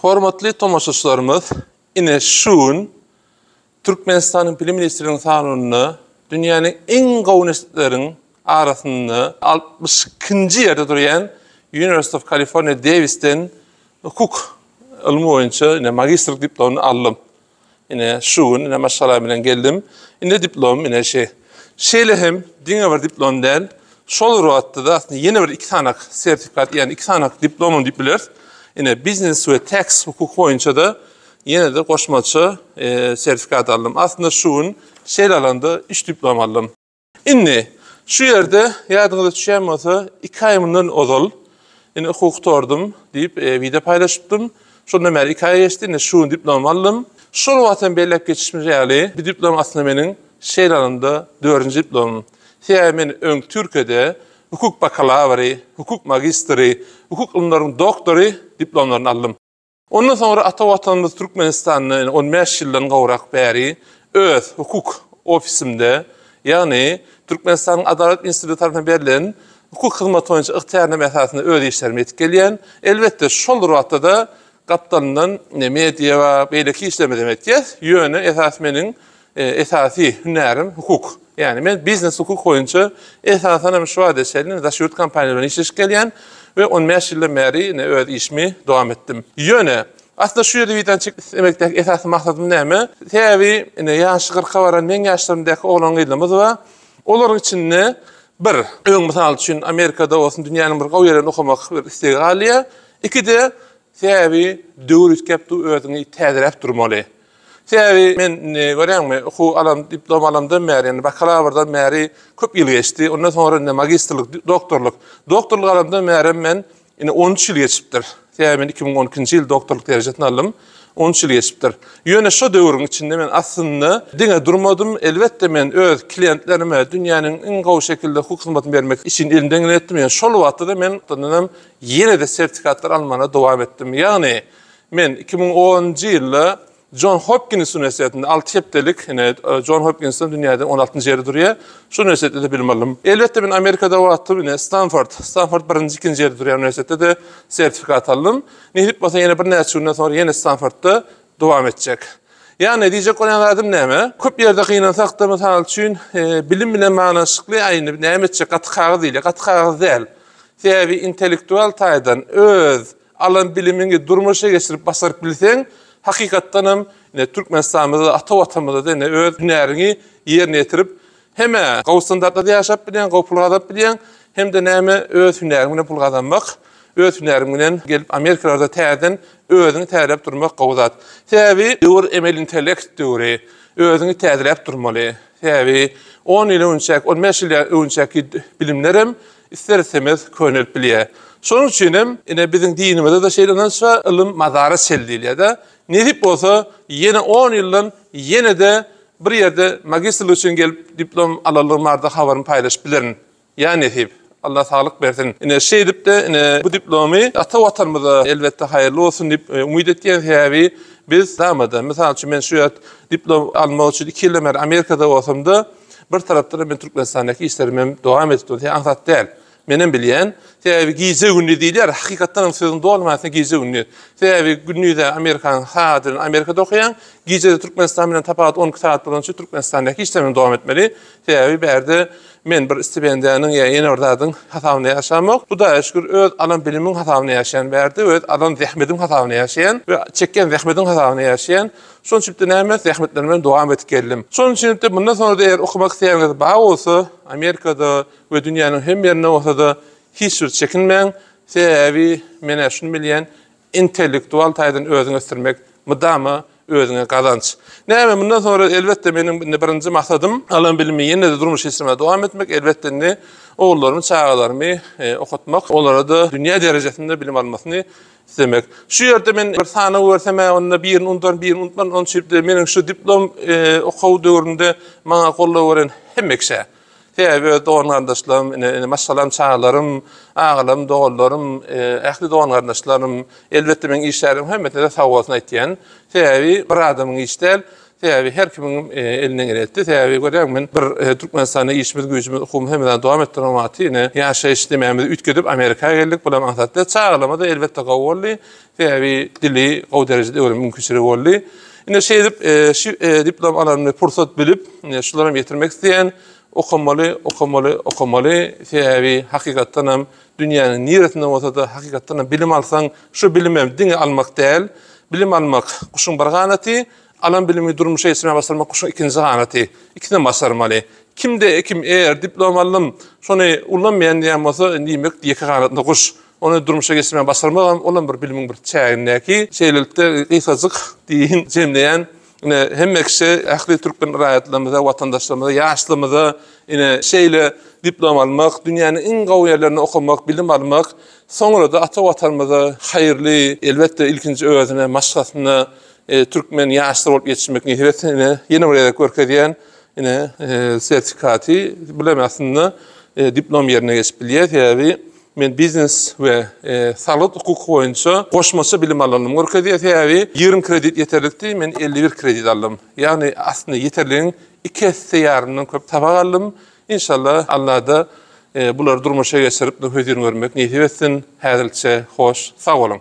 Hormatly tomoşaçlarymyz, ine şuun Türkmenistanyň Bilim Ministriniň sanawyny dünýäniň en gowy universitetleriň arasynda 62-nji ýerde durýan University of California Davis'ten hukuk ilmi boýunça ine magistrlik diplomunu aldım. Ine şuun ine maşallah bilen geldim. Ine diplom ine şeýle hem diňe bir diplom däl. Şol ruhatda da aslında yeni bir iki tane sertifikat, yani iki tane diplomum deyip bilir. Yine business ve tax hukuk boyunca da yine de koşmaçı sertifikat aldım. Aslında şuun şeyle alanda iş diplom aldım. Inni şu yerde yardımda düşen olsa 2 ayımından ozal. Yine hukuk tordum deyip video paylaştım. Şundan beri 2 ay geçti. Yine şuun diplom aldım. Şol vaatan bellek geçişmiş yani. Bir diplom aslında benim şeyle alanda 4. diplomum. Men öň Türkiýede hukuk bakalavry, hukuk magistri, hukuk ilmleriň doktory diplomlaryny aldım. Ondan sonra ata watanymyz Türkmenistanyň 15 ýyldan gowrak bäri öz hukuk ofisimde, ýani Türkmenistanyň Adalet Instituty tarapyndan berilen hukuk hyzmaty boýunça ygtyýarname esasynda öz işlerimi etip gelýän. Elbetde şol ruhatda da gapdandan media we beýleki işleme demekdir. Ýöne esas meniň esasy hünärim hukuk. Yani men business hukuk boyunca esasen müşahede edeşelini daşyurt kampanyalarına işleşip gelyen ve 15 ýyldan beri öz işimi dowam etdim. Ýöne aslında şu ýerde bilen çekmek esasy maksadym näme? Täbi ýaşy 40-a baran men ýaşlarymdaky oglan gyýdymyz we olaryň içinde bir öň mysal üçin Amerikada bolsun dünýäniň bir gowy ýerinde okumak bir istegi galýa. Ikide täbi döwür ütkepdi özüňi täzirep durmaly. Täbi men görýärmi, hukuk alam diplom alamdan bäri, yani bakalavrdan bäri köp ýyl geçdi. Ondan sonra magistrlik, doktorluk. Doktorluk alamdan bäri men 13 ýyl geçipdir. Täbi men 2012-nji ýyl doktorluk derejesini aldım. 13 ýyl geçipdir. Ýöne şu döwrüň içinde men aslında diňe durmadym. Elbetde men öz klientlerime dünýäniň en gowy şekilde hukuk hyzmatyny bermek için elimden gelýär. Yani şol wagtda men ýene de sertifikatlar almana dowam etdim. Yani men 2010-njy ýylda John Hopkins Üniversitesi'nde 6 heptelik, John Hopkins'ın dünýäde 16-njy ýerde durýar. Şu üniversitede de bilim aldım. Elbette ben Amerika'da wagtym, Stanford 1-nji, 2-nji ýerde durýan üniversitede de sertifikat aldım. Nihip bolsa ýene bir näçe ýyldan sonra ýene Stanford'da dowam etjek. Yani diýjek bolanlarym näme? Köp ýerde gynansak da mysal üçin bilim bilen manaşykly aýyny näme etjek gatkagy diýil, gatkagy däl. Täbi intellektual taýdan öz alan bilimini durmuşa geçirip basaryp bilseň, hakikattanam Türkmenistanymyzda, ata watanymyzda da öz hünärini ýerine ýetirip hem gowy standartlarda ýaşap bilen, gowy pul gazanap bilen, hem de näme öz hünärini bilen pul gazanmak, öz hünärini bilen gelip Amerikalarda täzeden özüni täzirep durmak gowy zat. Täbi döwür emel intellekt döwri, özüni täzirep durmaly. Täbi 10 ýyl öňçäki, 15 ýyl öňçäki bilimlerim ister-istemez könelip bilýär. Şonuň üçin biziň dinimizde de şeýlençe ilim mazara seldiýär. Nedip bolsa yine 10 ýyldan yine de bir ýerde magistrlik üçin gelip diplom alalygmarda habaryny paýlaşyp bilerin. Ýani nedip Allah saglyk bersin. Şeýdip de bu diplomy ata watanymyza elbetde haýyrly bolsun dip umyt etýän täbi biz damada. Mesal üçin men şu ýat diplom almak üçin 2 ýyl Amerikada bolsamda bir tarapdan men Türkmenistandaky işlerimi dowam etdim. Ansat däl. Menen bilýän, täbi gize günni diýler, hakykatdan sözüň dolmasyna gize günni. Täbi günnüde Amerikan hadyn Amerikada okuyan, gize Türkmenistan bilen tapat 10 saat bolança Türkmenistandaky işlerimi dowam etmeli. Täbi berde men bir stipendiýanyň ýa-ni ordadyň hasabyny ýaşamak. Bu da şükür öz alan bilimiň hasabyny ýaşayan berde, öz alan zähmetiň hasabyny ýaşayan we çekken zähmetiň hasabyny ýaşayan. Şoň üçin de näme zähmetlerimi dowam etip geldim. Şoň üçin de bundan sonra da eger okumak isteýäňiz bar bolsa, Amerikada we dünýäniň hem ýerinde bolsa da hiç bir çekinmeň. Täbi mene şunu bilýän, intellektual taýdan özüňi östirmek, mudama özüňe gazanç. Näme bundan sonra elbetde meniň birinji maksadym alan bilimi ýene de durmuş geçirmede dowam etmek, elbetde ogullarymy, çagalarymy okutmak, olara da dünýä derejesinde bilim almasyny istemek. Şu ýerde men bir sana görsem, onda birini unutman, birini unutman, onu şeýle meniň şu diplom okaw döwründe maňa gollap beren hemmekse. Täbi doğan gardaşlarym, maşallah çağlarym, ağalarym, dogallarym, ähli doğan gardaşlarym, elbetde men işlerim hemmete de sag bolsun aýtýan. Täbi bir adamyň işdäl, Täbi her kimin elinden geletdi. Täbi görýärmen bir Türkmenistana işimiz güýjümiz hukum hemden dowam etdirmeli. Ine ýaşaýyş demämiz ütgedip Amerikaya geldik. Bulam atatda çağlamada elbetde gowully. Täbi dili o derejede mümkinsiri boldy. Ine şeýdip diplom alanny pursat bilip şulara getirmek isteyen okumaly. Täbi hakykatdan hem dünýäniň niretinde bolsa da hakykatdan bilim alsaň, şu bilimem diňe almak däl, bilim almak kuşun bir ganaty, alan bilimi durmuşa esme basarmak kuşun ikinji ganaty. İkisinden basarmaly. Kimde kim eğer diplom alym, şonu ullanmayan diýen bolsa, diýmek iki ganatynda kuş. Onu durmuşa geçirmeye basarmagam, olan bir bilimin bir çägindäki şeýlelikde gysgazyk diýin jemleýän hem kişi ahli Türkmen raýatlarymyza, watandaşlarymyza, ýaşlarymyza şeýle diplom almak, dünýäniň iň gowy ýerlerinde okumak, bilim almak, soňra da ata watanymyza haýyrly, elbetde ilkinji özüne, maşgatyna Türkmen ýaşlar bolup ýetişmek niýetine ýene bir ýerde görkezýän sertifikaty bilen aslında diplom ýerine geçip bilýär. Men biznes we salat hukuk boýunça goşmaça bilim alanym görkezýär. 20 kredit ýeterlikdi, men 51 kredit aldım. Ýani aslında ýeterligiň 2 ýarymdan köp tabak aldım. İnşallah Allah da bular durmuşa geçirip nüfuzini görmek niýet etsin. Häzirçe hoş, sag bolun.